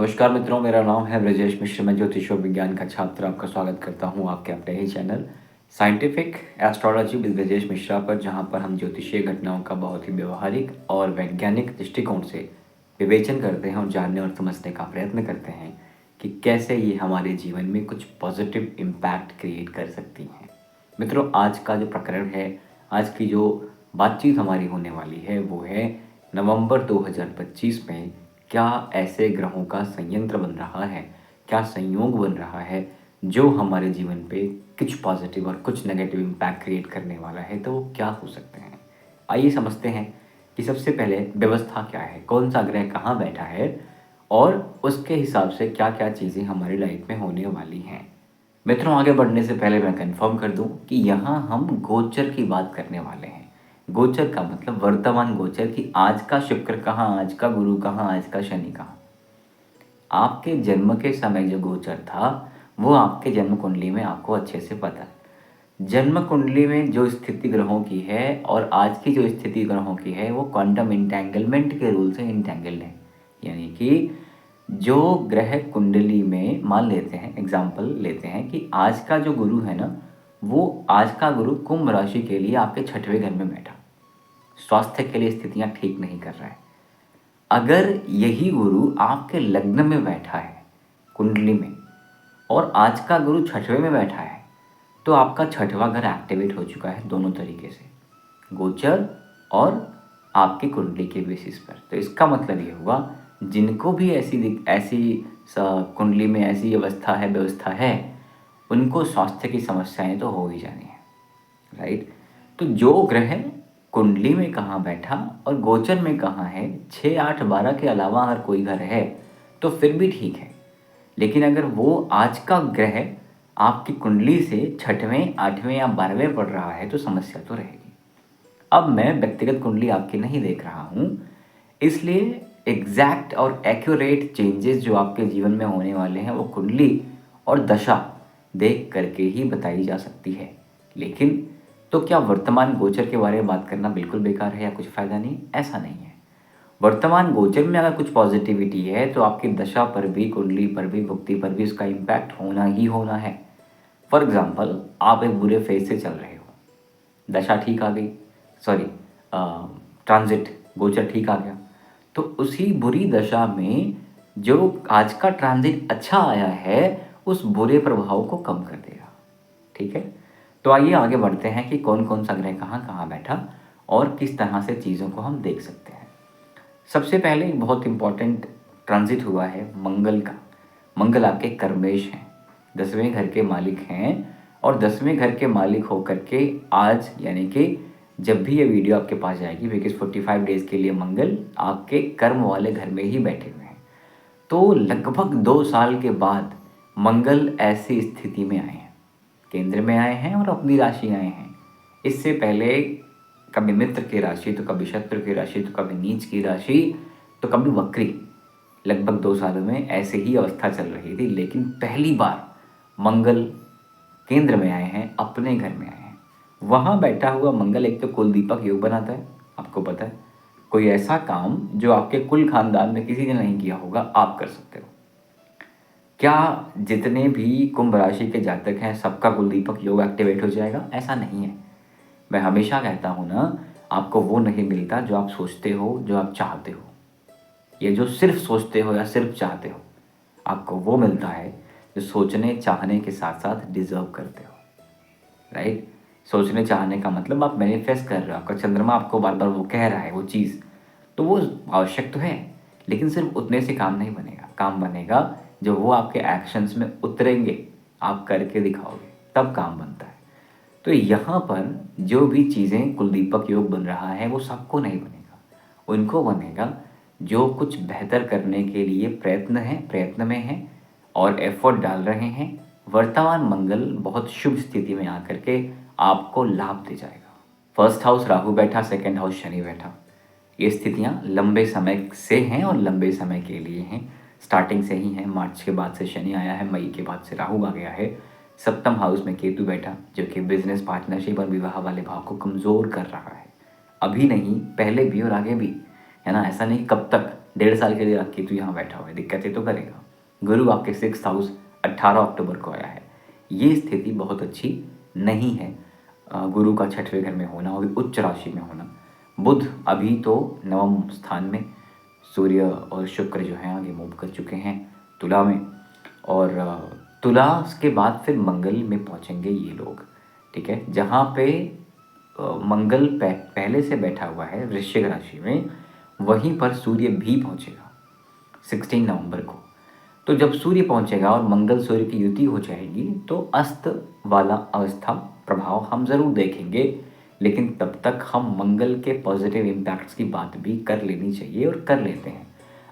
नमस्कार मित्रों, मेरा नाम है ब्रजेश मिश्र। मैं ज्योतिष और विज्ञान का छात्र आपका स्वागत करता हूं आपके अपने ही channel scientific astrology with Brajesh Mishra पर, जहां पर हम ज्योतिषीय घटनाओं का बहुत ही व्यवहारिक और वैज्ञानिक दृष्टिकोण से विवेचन करते हैं और जानने और समझने का प्रयत्न करते हैं कि कैसे ये हमारे जीवन में कुछ पॉजिटिव इम्पैक्ट क्रिएट कर सकती हैं। मित्रों, आज का जो प्रकरण है, आज की जो बातचीत हमारी होने वाली है वो है नवंबर 2025 में क्या ऐसे ग्रहों का संयंत्र बन रहा है, क्या संयोग बन रहा है जो हमारे जीवन पे कुछ पॉजिटिव और कुछ नेगेटिव इम्पैक्ट क्रिएट करने वाला है। तो वो क्या हो सकते हैं, आइए समझते हैं कि सबसे पहले व्यवस्था क्या है, कौन सा ग्रह कहाँ बैठा है और उसके हिसाब से क्या क्या चीज़ें हमारी लाइफ में होने वाली हैं। मित्रों, आगे बढ़ने से पहले मैं कंफर्म कर दूं कि यहाँ हम गोचर की बात करने वाले हैं। गोचर का मतलब वर्तमान गोचर, कि आज का शुक्र कहाँ, आज का गुरु कहाँ, आज का शनि कहाँ। आपके जन्म के समय जो गोचर था वो आपके जन्म कुंडली में आपको अच्छे से पता है। जन्म कुंडली में जो स्थिति ग्रहों की है और आज की जो स्थिति ग्रहों की है वो क्वांटम इंटेंगलमेंट के रूल से इंटेंगल्ड है। यानी कि जो ग्रह कुंडली में, मान लेते हैं, एग्जाम्पल लेते हैं कि आज का जो गुरु है ना, वो आज का गुरु कुंभ राशि के लिए आपके 6वें घर में बैठा, स्वास्थ्य के लिए स्थितियां ठीक नहीं कर रहा है। अगर यही गुरु आपके लग्न में बैठा है कुंडली में और आज का गुरु 6वें में बैठा है, तो आपका 6वां घर एक्टिवेट हो चुका है दोनों तरीके से, गोचर और आपकी कुंडली के बेसिस पर। तो इसका मतलब ये हुआ, जिनको भी ऐसी कुंडली में ऐसी व्यवस्था है उनको स्वास्थ्य की समस्याएं तो हो ही जानी है, राइट। तो जो ग्रह कुंडली में कहाँ बैठा और गोचर में कहाँ है, 6, 8, 12 के अलावा अगर कोई घर है तो फिर भी ठीक है। लेकिन अगर वो आज का ग्रह आपकी कुंडली से 6वें, 8वें या 12वें पड़ रहा है तो समस्या तो रहेगी। अब मैं व्यक्तिगत कुंडली आपकी नहीं देख रहा हूँ, इसलिए एग्जैक्ट और एक्यूरेट चेंजेस जो आपके जीवन में होने वाले हैं वो कुंडली और दशा देख करके ही बताई जा सकती है। लेकिन तो क्या वर्तमान गोचर के बारे में बात करना बिल्कुल बेकार है या कुछ फ़ायदा नहीं? ऐसा नहीं है। वर्तमान गोचर में अगर कुछ पॉजिटिविटी है तो आपकी दशा पर भी, कुंडली पर भी, भुक्ति पर भी उसका इम्पैक्ट होना ही होना है। फॉर एग्जाम्पल, आप एक बुरे फेज से चल रहे हो, दशा ठीक आ गई, सॉरी ट्रांजिट, गोचर ठीक आ गया, तो उसी बुरी दशा में जो आज का ट्रांजिट अच्छा आया है उस बुरे प्रभाव को कम कर देगा। ठीक है, तो आइए आगे बढ़ते हैं कि कौन कौन सा ग्रह कहाँ कहाँ बैठा और किस तरह से चीज़ों को हम देख सकते हैं। सबसे पहले बहुत इम्पॉर्टेंट ट्रांजिट हुआ है मंगल का। मंगल आपके कर्मेश हैं, 10वें घर के मालिक हैं, और 10वें घर के मालिक होकर के आज, यानी कि जब भी ये वीडियो आपके पास जाएगी, बिकॉज 45 डेज़ के लिए मंगल आपके कर्म वाले घर में ही बैठे हुए हैं। तो लगभग 2 साल के बाद मंगल ऐसी स्थिति में आए हैं, केंद्र में आए हैं और अपनी राशि आए हैं। इससे पहले कभी मित्र की राशि, तो कभी शत्रु की राशि, तो कभी नीच की राशि, तो कभी वक्री। लगभग 2 सालों में ऐसे ही अवस्था चल रही थी, लेकिन पहली बार मंगल केंद्र में आए हैं, अपने घर में आए हैं। वहाँ बैठा हुआ मंगल एक तो कुल दीपक योग बनाता है, आपको पता है। कोई ऐसा काम जो आपके कुल खानदान में किसी ने नहीं किया होगा, आप कर सकते हो। क्या जितने भी कुंभ राशि के जातक हैं सबका कुल दीपक योग एक्टिवेट हो जाएगा? ऐसा नहीं है। मैं हमेशा कहता हूँ ना, आपको वो नहीं मिलता जो आप सोचते हो, जो आप चाहते हो। ये जो सिर्फ सोचते हो या सिर्फ चाहते हो, आपको वो मिलता है जो सोचने चाहने के साथ साथ डिजर्व करते हो, राइट। सोचने चाहने का मतलब आप मैनिफेस्ट कर रहे हो, आपका चंद्रमा आपको बार बार वो कह रहा है वो चीज़, तो वो आवश्यक तो है, लेकिन सिर्फ उतने से काम नहीं बनेगा। काम बनेगा जो वो आपके एक्शंस में उतरेंगे, आप करके दिखाओगे, तब काम बनता है। तो यहाँ पर जो भी चीज़ें कुलदीपक योग बन रहा है वो सबको नहीं बनेगा, उनको बनेगा जो कुछ बेहतर करने के लिए प्रयत्न में हैं और एफर्ट डाल रहे हैं। वर्तमान मंगल बहुत शुभ स्थिति में आकर के आपको लाभ दे जाएगा। फर्स्ट हाउस राहु बैठा, सेकंड हाउस शनि बैठा। ये स्थितियाँ लंबे समय से हैं और लंबे समय के लिए हैं, स्टार्टिंग से ही हैं। मार्च के बाद से शनि आया है, मई के बाद से राहु आ गया है। सप्तम हाउस में केतु बैठा, जो कि बिजनेस, पार्टनरशिप और विवाह वाले भाव को कमज़ोर कर रहा है। अभी नहीं, पहले भी और आगे भी, है ना। ऐसा नहीं कब तक, 1.5 साल के लिए रखी तो यहाँ बैठा हुआ है, दिक्कतें तो करेगा। गुरु आपके 6th हाउस 18 अक्टूबर को आया है, ये स्थिति बहुत अच्छी नहीं है। गुरु का 6वें घर में होना और उच्च राशि में होना। बुध अभी तो 9वें स्थान में, सूर्य और शुक्र जो हैं आगे मूव कर चुके हैं तुला में, और तुला के बाद फिर मंगल में पहुंचेंगे ये लोग, ठीक है। जहाँ पे मंगल पहले से बैठा हुआ है वृश्चिक राशि में, वहीं पर सूर्य भी पहुंचेगा 16 नवंबर को। तो जब सूर्य पहुंचेगा और मंगल सूर्य की युति हो जाएगी तो अस्त वाला अवस्था प्रभाव हम ज़रूर देखेंगे, लेकिन तब तक हम मंगल के पॉजिटिव इम्पैक्ट्स की बात भी कर लेनी चाहिए और कर लेते हैं।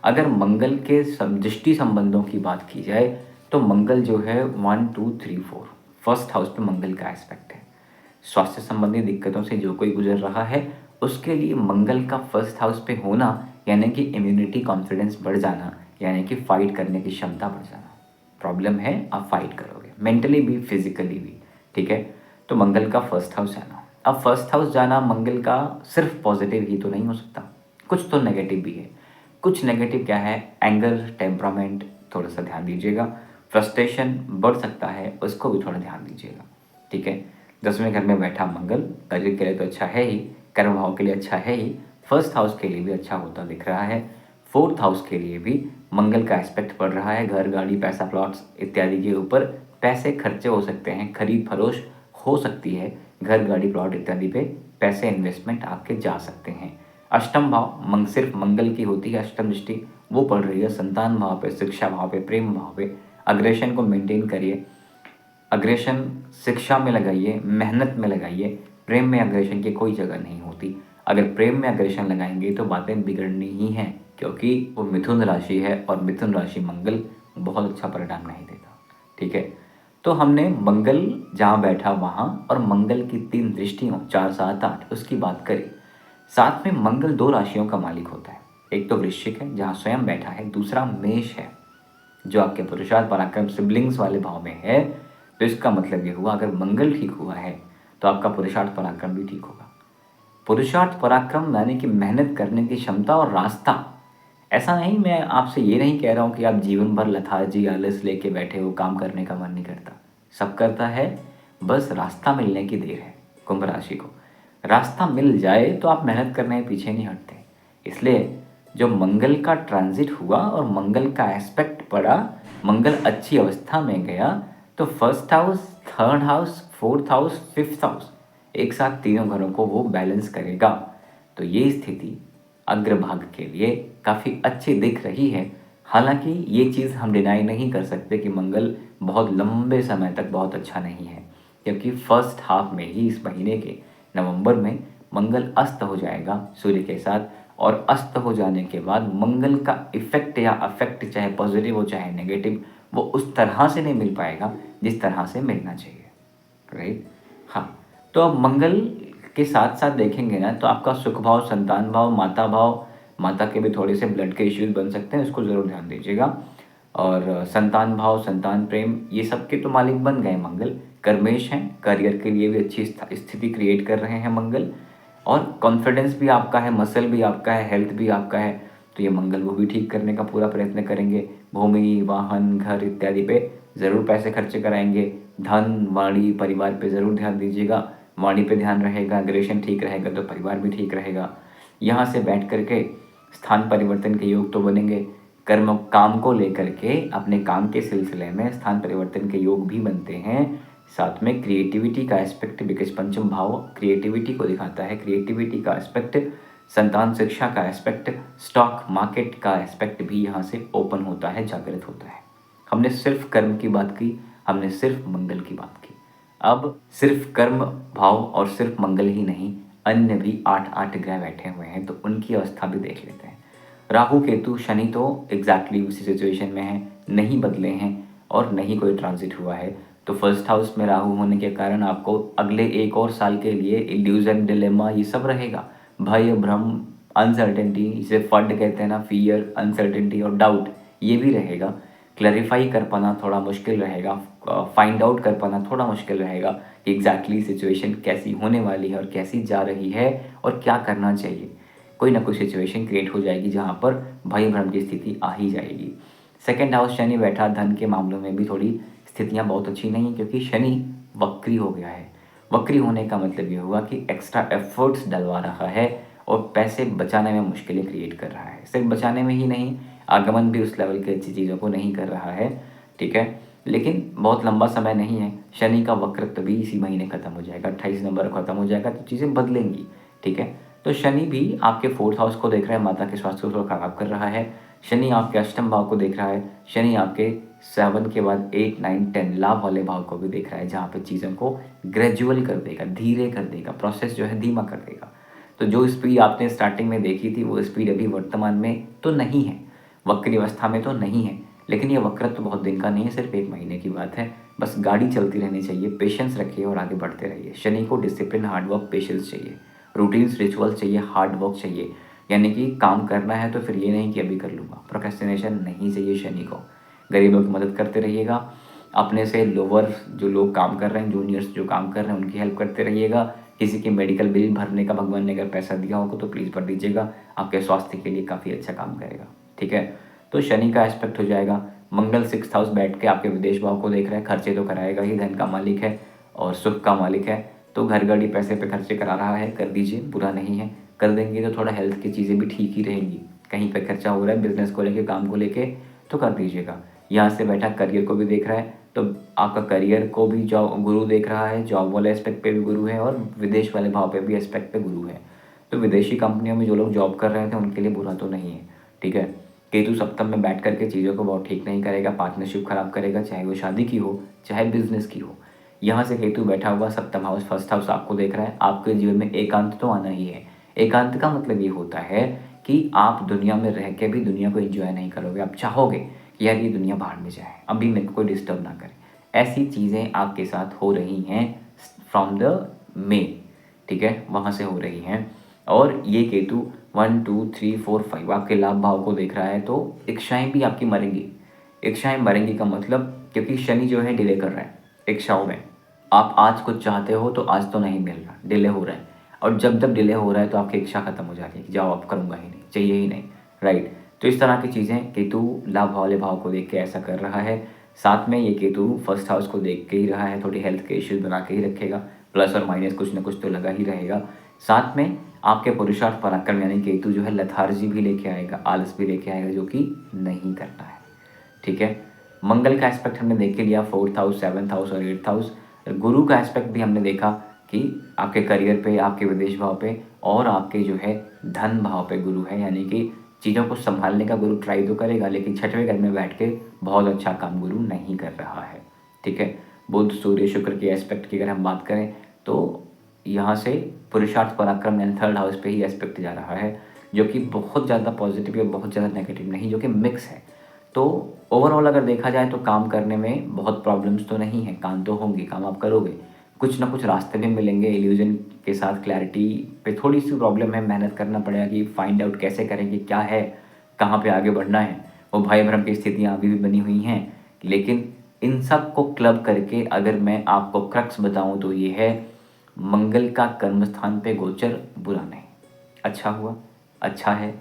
अगर मंगल के दृष्टि संबंधों की बात की जाए तो मंगल जो है 1 2 3 4 फर्स्ट हाउस पे मंगल का एस्पेक्ट है। स्वास्थ्य संबंधी दिक्कतों से जो कोई गुजर रहा है उसके लिए मंगल का फर्स्ट हाउस पे होना यानी कि इम्यूनिटी कॉन्फिडेंस बढ़ जाना, यानी कि फाइट करने की क्षमता बढ़ जाना। प्रॉब्लम है आप फाइट करोगे मेंटली भी फिजिकली भी, ठीक है। तो मंगल का फर्स्ट हाउस जाना, अब फर्स्ट हाउस जाना मंगल का सिर्फ पॉजिटिव ही तो नहीं हो सकता, कुछ तो नेगेटिव भी है। कुछ नेगेटिव क्या है, एंगर, टेम्परामेंट, थोड़ा सा ध्यान दीजिएगा। फ्रस्ट्रेशन बढ़ सकता है, उसको भी थोड़ा ध्यान दीजिएगा, ठीक है। 10वें घर में बैठा मंगल करियर के लिए तो अच्छा है ही, कर्म भाव के लिए अच्छा है ही, फर्स्ट हाउस के लिए भी अच्छा होता दिख रहा है। 4th हाउस के लिए भी मंगल का एस्पेक्ट पड़ रहा है। घर, गाड़ी, पैसा, प्लॉट्स इत्यादि के ऊपर पैसे खर्चे हो सकते हैं, खरीद फरोश हो सकती है। घर, गाड़ी, प्लॉट इत्यादि पे पैसे इन्वेस्टमेंट आपके जा सकते हैं। अष्टम भाव सिर्फ मंगल की होती है, अष्टम दृष्टि वो पड़ रही है संतान भाव पे, शिक्षा भाव पे, प्रेम भाव पे। अग्रेशन को मेंटेन करिए, अग्रेशन शिक्षा में लगाइए, मेहनत में लगाइए। प्रेम में अग्रेशन की कोई जगह नहीं होती। अगर प्रेम में अग्रेशन लगाएंगे तो बातें बिगड़नी ही हैं, क्योंकि वो मिथुन राशि है और मिथुन राशि मंगल बहुत अच्छा परिणाम नहीं देता, ठीक है। तो हमने मंगल जहाँ बैठा वहाँ और मंगल की 3 दृष्टियों 4 7 8 उसकी बात करी। साथ में मंगल 2 राशियों का मालिक होता है, एक तो वृश्चिक है जहाँ स्वयं बैठा है, दूसरा मेष है जो आपके पुरुषार्थ पराक्रम सिबलिंग्स वाले भाव में है। तो इसका मतलब ये हुआ अगर मंगल ठीक हुआ है तो आपका पुरुषार्थ पराक्रम भी ठीक होगा। पुरुषार्थ पराक्रम यानी कि मेहनत करने की क्षमता और रास्ता। ऐसा नहीं, मैं आपसे ये नहीं कह रहा हूँ कि आप जीवन भर लथार्जी आलस लेके बैठे हो, काम करने का मन नहीं करता, सब करता है, बस रास्ता मिलने की देर है। कुंभ राशि को रास्ता मिल जाए तो आप मेहनत करने के पीछे नहीं हटते। इसलिए जो मंगल का ट्रांजिट हुआ और मंगल का एस्पेक्ट पड़ा, मंगल अच्छी अवस्था में गया, तो first house, 3rd house, 4th house, 5th house एक साथ तीनों घरों को वो बैलेंस करेगा। तो ये स्थिति अग्रभाग के लिए काफ़ी अच्छी दिख रही है। हालांकि ये चीज़ हम डिनाई नहीं कर सकते कि मंगल बहुत लंबे समय तक बहुत अच्छा नहीं है, क्योंकि फर्स्ट हाफ में ही इस महीने के नवंबर में मंगल अस्त हो जाएगा सूर्य के साथ, और अस्त हो जाने के बाद मंगल का इफेक्ट या अफेक्ट चाहे पॉजिटिव हो चाहे नेगेटिव, वो उस तरह से नहीं मिल पाएगा जिस तरह से मिलना चाहिए, राइट। हाँ, तो अब मंगल के साथ साथ देखेंगे ना तो आपका सुख भाव, संतान भाव, माता भाव, माता के भी थोड़े से ब्लड के इश्यूज बन सकते हैं, उसको ज़रूर ध्यान दीजिएगा। और संतान भाव, संतान प्रेम, ये सब के तो मालिक बन गए मंगल। कर्मेश हैं, करियर के लिए भी अच्छी स्थिति क्रिएट कर रहे हैं मंगल, और कॉन्फिडेंस भी आपका है, मसल भी आपका है, हेल्थ भी आपका है, तो ये मंगल वो भी ठीक करने का पूरा प्रयत्न करेंगे। भूमि, वाहन, घर इत्यादि पे ज़रूर पैसे खर्चे कराएंगे। धन, वाणी, परिवार पे ज़रूर ध्यान दीजिएगा। वाणी पे ध्यान रहेगा, अग्रेशन ठीक रहेगा तो परिवार भी ठीक रहेगा। यहाँ से बैठ करके स्थान परिवर्तन के योग तो बनेंगे। कर्म, काम को लेकर के अपने काम के सिलसिले में स्थान परिवर्तन के योग भी बनते हैं। साथ में क्रिएटिविटी का एस्पेक्ट, बिकॉज पंचम भाव क्रिएटिविटी को दिखाता है, क्रिएटिविटी का एस्पेक्ट, संतान शिक्षा का एस्पेक्ट, स्टॉक मार्केट का एस्पेक्ट भी यहाँ से ओपन होता है, जागृत होता है। हमने सिर्फ कर्म की बात की, हमने सिर्फ मंगल की बात की। अब सिर्फ कर्म भाव और सिर्फ मंगल ही नहीं, अन्य भी 8 ग्रह बैठे हुए हैं, तो उनकी अवस्था भी देख लेते हैं। राहु, केतु, शनि तो एग्जैक्टली उसी सिचुएशन में है, नहीं बदले हैं और नहीं कोई ट्रांजिट हुआ है। तो फर्स्ट हाउस में राहु होने के कारण आपको अगले 1 और साल के लिए इल्यूजन, डिलेमा ये सब रहेगा। भय, भ्रम, अनसर्टेनिटी, जिसे फड कहते हैं ना, फियर, अनसर्टेनिटी और डाउट, ये भी रहेगा। क्लैरिफाई कर पाना थोड़ा मुश्किल रहेगा, फाइंड आउट कर पाना थोड़ा मुश्किल रहेगा कि एग्जैक्टली सिचुएशन कैसी होने वाली है और कैसी जा रही है और क्या करना चाहिए। कोई ना कोई सिचुएशन क्रिएट हो जाएगी जहाँ पर भय भ्रम की स्थिति आ ही जाएगी। सेकंड हाउस शनि बैठा धन के मामलों में भी थोड़ी स्थितियाँ बहुत अच्छी नहीं हैं, क्योंकि शनि वक्री हो गया है। वक्री होने का मतलब ये हुआ कि एक्स्ट्रा एफर्ट्स डलवा रहा है और पैसे बचाने में मुश्किलें क्रिएट कर रहा है। सिर्फ बचाने में ही नहीं, आगमन भी उस लेवल की अच्छी चीज़ों को नहीं कर रहा है, ठीक है। लेकिन बहुत लंबा समय नहीं है, शनि का वक्रत्व भी इसी महीने खत्म हो जाएगा, 28 नवंबर को खत्म हो जाएगा, तो चीज़ें बदलेंगी, ठीक है। तो शनि भी आपके 4th हाउस को देख रहा है, माता के स्वास्थ्य को थोड़ा खराब कर रहा है। शनि आपके अष्टम भाव को देख रहा है, शनि आपके 7 के बाद 8, 9, 10 लाभ वाले भाव को भी देख रहा है, जहाँ पे चीज़ों को ग्रेजुअल कर देगा, धीरे कर देगा, प्रोसेस जो है धीमा कर देगा। तो जो स्पीड आपने स्टार्टिंग में देखी थी वो स्पीड अभी वर्तमान में तो नहीं है, वक्री अवस्था में तो नहीं है, लेकिन ये वक्रत्व बहुत दिन का नहीं है, सिर्फ 1 महीने की बात है। बस गाड़ी चलती रहनी चाहिए, पेशेंस रखिए और आगे बढ़ते रहिए। शनि को डिसिप्लिन, हार्डवर्क, पेशेंस चाहिए, रूटीन्स, रिचुअल्स चाहिए, हार्ड वर्क चाहिए। यानी कि काम करना है तो फिर ये नहीं कि अभी कर लूँगा, प्रोक्रेस्टिनेशन नहीं चाहिए शनि को। गरीबों की मदद करते रहिएगा, अपने से लोअर जो लोग काम कर रहे हैं, जूनियर्स जो काम कर रहे हैं, उनकी हेल्प करते रहिएगा। किसी की मेडिकल बिल भरने का भगवान ने अगर पैसा दिया होगा तो प्लीज़ भर दीजिएगा, आपके स्वास्थ्य के लिए काफ़ी अच्छा काम करेगा, ठीक है। तो शनि का एस्पेक्ट हो जाएगा। मंगल 6th हाउस बैठ के आपके विदेश भाव को देख रहा है, खर्चे तो कराएगा ही, धन का मालिक है और सुख का मालिक है, तो घर गाड़ी पैसे पे खर्चे करा रहा है, कर दीजिए, बुरा नहीं है। कर देंगे तो थोड़ा हेल्थ की चीज़ें भी ठीक ही रहेंगी। कहीं पे खर्चा हो रहा है बिजनेस को लेके, काम को लेके, तो कर दीजिएगा। यहाँ से बैठा करियर को भी देख रहा है, तो आपका करियर को भी जॉब गुरु देख रहा है, जॉब वाले एस्पेक्ट पे भी गुरु है और विदेश वाले भाव पे भी एस्पेक्ट पे गुरु है। तो विदेशी कंपनियों में जो लोग जॉब कर रहे थे उनके लिए बुरा तो नहीं है, ठीक है। केतु सप्तम में बैठ करके चीज़ों को बहुत ठीक नहीं करेगा, पार्टनरशिप खराब करेगा, चाहे वो शादी की हो चाहे बिजनेस की हो। यहाँ से केतु बैठा हुआ सप्तम हाउस, फर्स्ट हाउस आपको देख रहा है। आपके जीवन में एकांत तो आना ही है। एकांत का मतलब ये होता है कि आप दुनिया में रह के भी दुनिया को एंजॉय नहीं करोगे। आप चाहोगे कि यार ये दुनिया बाहर में जाए, अभी मेरे को कोई डिस्टर्ब ना करे। ऐसी चीज़ें आपके साथ हो रही हैं फ्रॉम द मे, ठीक है, वहाँ से हो रही हैं। और ये केतु 1, 2, 3, 4, 5 आपके लाभ भाव को देख रहा है, तो इच्छाएं भी आपकी मरेंगी। इच्छाएं मरेंगी का मतलब, क्योंकि शनि जो है डिले कर रहा है इच्छाओं में। आप आज कुछ चाहते हो तो आज तो नहीं मिल रहा, डिले हो रहा है। और जब जब डिले हो रहा है तो आपकी इच्छा खत्म हो जाती है कि जाओ, अब करूँगा ही नहीं, चाहिए ही नहीं, राइट। तो इस तरह की चीज़ें केतु लाभ वाले भाव को देख के ऐसा कर रहा है। साथ में ये केतु फर्स्ट हाउस को देख के ही रहा है, थोड़ी हेल्थ के इश्यूज बना के ही रखेगा, प्लस और माइनस कुछ ना कुछ तो लगा ही रहेगा। साथ में आपके पुरुषार्थ पराक्रम यानी केतु जो है लथार्जी भी लेके आएगा, आलस भी लेके आएगा, जो कि नहीं करना है, ठीक है। मंगल का एस्पेक्ट हमने देख लिया, 4th हाउस, 7th हाउस और 8th हाउस। गुरु का एस्पेक्ट भी हमने देखा कि आपके करियर पे, आपके विदेश भाव पे और आपके जो है धन भाव पे गुरु है, यानी कि चीज़ों को संभालने का गुरु ट्राई तो करेगा, लेकिन 6वें घर में बैठ के बहुत अच्छा काम गुरु नहीं कर रहा है, ठीक है। बुध, सूर्य, शुक्र के एस्पेक्ट की अगर हम बात करें तो यहाँ से पुरुषार्थ पराक्रम यानी 3rd हाउस पे ही एस्पेक्ट जा रहा है, जो कि बहुत ज़्यादा पॉजिटिव या बहुत ज़्यादा नेगेटिव नहीं, जो कि मिक्स है। तो ओवरऑल अगर देखा जाए तो काम करने में बहुत प्रॉब्लम्स तो नहीं है, काम तो होंगे, काम आप करोगे, कुछ ना कुछ रास्ते भी मिलेंगे। इल्यूजन के साथ क्लैरिटी पे थोड़ी सी प्रॉब्लम है, मेहनत करना पड़ेगा कि फाइंड आउट कैसे करेंगे, क्या है, कहाँ पे आगे बढ़ना है। वो भय भ्रम की स्थितियाँ अभी भी बनी हुई हैं, लेकिन इन सब को क्लब करके अगर मैं आपको क्रक्स बताऊँ तो ये है, मंगल का कर्म स्थान पे गोचर बुरा नहीं, अच्छा हुआ, अच्छा है।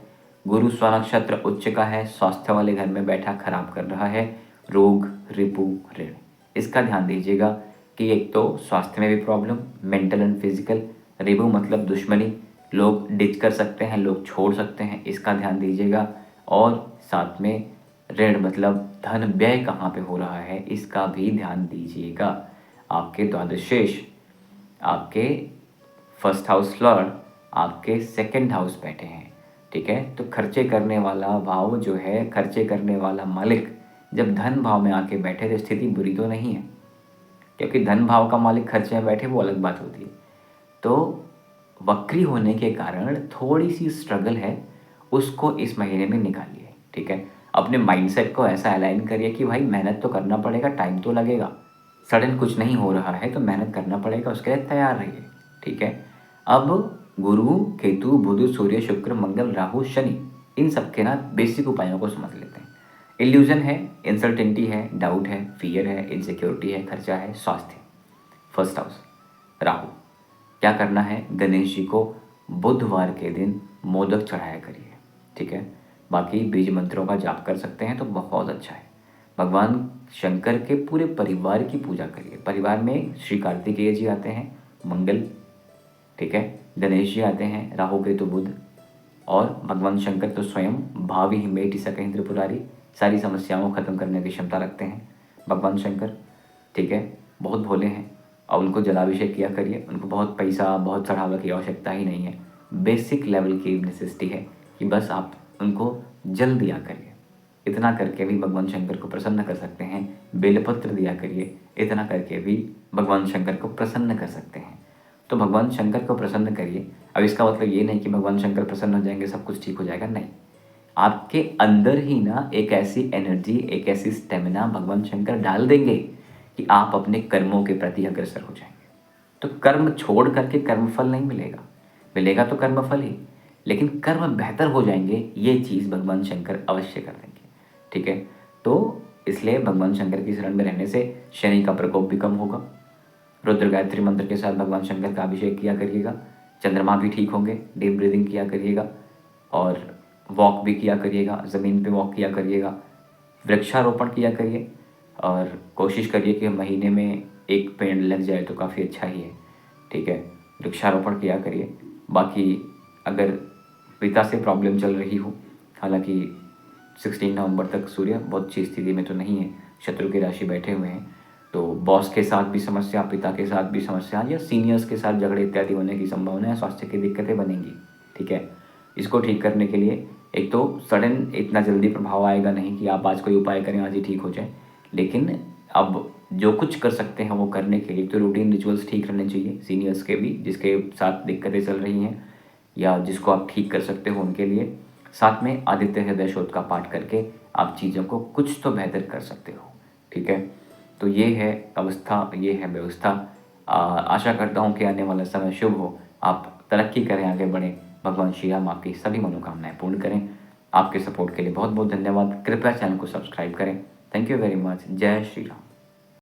गुरु स्वनक्षत्र उच्च का है, स्वास्थ्य वाले घर में बैठा खराब कर रहा है, रोग, रिपु, ऋण, इसका ध्यान दीजिएगा कि एक तो स्वास्थ्य में भी प्रॉब्लम, मेंटल एंड फिजिकल। रिपु मतलब दुश्मनी, लोग डिच कर सकते हैं, लोग छोड़ सकते हैं, इसका ध्यान दीजिएगा। और साथ में ऋण मतलब धन व्यय कहाँ पे हो रहा है, इसका भी ध्यान दीजिएगा। आपके द्वादशेष, आपके फर्स्ट हाउस लॉर्ड आपके 2nd हाउस बैठे हैं, ठीक है। तो खर्चे करने वाला भाव जो है, खर्चे करने वाला मालिक जब धन भाव में आके बैठे तो स्थिति बुरी तो नहीं है, क्योंकि धन भाव का मालिक खर्चे में बैठे वो अलग बात होती है। तो वक्री होने के कारण थोड़ी सी स्ट्रगल है, उसको इस महीने में निकालिए, ठीक है। अपने माइंडसेट को ऐसा अलाइन करिए कि भाई मेहनत तो करना पड़ेगा, टाइम तो लगेगा, सडन कुछ नहीं हो रहा है तो मेहनत करना पड़ेगा, उसके लिए तैयार रहिए, ठीक है। अब गुरु, केतु, बुध, सूर्य, शुक्र, मंगल, राहु, शनि, इन सब के ना बेसिक उपायों को समझ लेते हैं। इल्यूजन है, इंसर्टेनिटी है, डाउट है, फियर है, इनसिक्योरिटी है, खर्चा है, स्वास्थ्य। फर्स्ट हाउस राहु, क्या करना है, गणेश जी को बुधवार के दिन मोदक चढ़ाया करिए, ठीक है। बाकी बीज मंत्रों का जाप कर सकते हैं तो बहुत अच्छा है। भगवान शंकर के पूरे परिवार की पूजा करिए। परिवार में श्री कार्तिकेय जी आते हैं, मंगल, ठीक है, गणेश जी आते हैं, राहु केतु बुध, और भगवान शंकर तो स्वयं भावी हिमेटी सकहिं त्रिपुरारी, सारी समस्याओं को खत्म करने की क्षमता रखते हैं भगवान शंकर, ठीक है। बहुत भोले हैं और उनको जलाभिषेक किया करिए। उनको बहुत पैसा, बहुत चढ़ावा की आवश्यकता ही नहीं है। बेसिक लेवल की नेसेसिटी है कि बस आप उनको जल दिया करिए। इतना करके भी भगवान शंकर को प्रसन्न कर सकते हैं। बेलपत्र दिया करिए, इतना करके भी भगवान शंकर को प्रसन्न कर सकते हैं। तो भगवान शंकर को प्रसन्न करिए। अब इसका मतलब ये नहीं कि भगवान शंकर प्रसन्न हो जाएंगे, सब कुछ ठीक हो जाएगा, नहीं। आपके अंदर ही ना एक ऐसी एनर्जी, एक ऐसी स्टेमिना भगवान शंकर डाल देंगे कि आप अपने कर्मों के प्रति अग्रसर हो जाएंगे। तो कर्म छोड़ करके कर्मफल नहीं मिलेगा, मिलेगा तो कर्मफल ही, लेकिन कर्म बेहतर हो जाएंगे, ये चीज़ भगवान शंकर अवश्य कर देंगे, ठीक है। तो इसलिए भगवान शंकर की शरण में रहने से शनि का प्रकोप भी कम होगा। रुद्र गायत्री मंत्र के साथ भगवान शंकर का अभिषेक किया करिएगा। चंद्रमा भी ठीक होंगे। डीप ब्रीदिंग किया करिएगा और वॉक भी किया करिएगा, ज़मीन पे वॉक किया करिएगा, वृक्षारोपण किया करिए और कोशिश करिए कि महीने में एक पेड़ लग जाए तो काफ़ी अच्छा ही है, ठीक है। वृक्षारोपण किया करिए। बाकी अगर पिता से प्रॉब्लम चल रही हो, हालांकि 16 नवंबर तक सूर्य बहुत अच्छी स्थिति में तो नहीं है, शत्रु की राशि बैठे हुए हैं, तो बॉस के साथ भी समस्या, पिता के साथ भी समस्या या सीनियर्स के साथ झगड़े इत्यादि होने की संभावना है। स्वास्थ्य की दिक्कतें बनेंगी, ठीक है। इसको ठीक करने के लिए एक तो सडन इतना जल्दी प्रभाव आएगा नहीं कि आप आज कोई उपाय करें आज ही ठीक हो जाए, लेकिन अब जो कुछ कर सकते हैं वो करने के लिए तो रूटीन रिचुअल्स ठीक रहने चाहिए। सीनियर्स के भी, जिसके साथ दिक्कतें चल रही हैं या जिसको आप ठीक कर सकते हो उनके लिए, साथ में आदित्य हृदय शोध का पाठ करके आप चीज़ों को कुछ तो बेहतर कर सकते हो, ठीक है। तो ये है अवस्था, ये है व्यवस्था। आशा करता हूँ कि आने वाला समय शुभ हो, आप तरक्की करें, आगे बढ़ें। भगवान श्री राम आपकी सभी मनोकामनाएं पूर्ण करें। आपके सपोर्ट के लिए बहुत बहुत धन्यवाद। कृपया चैनल को सब्सक्राइब करें। Thank you very much. जय श्री राम।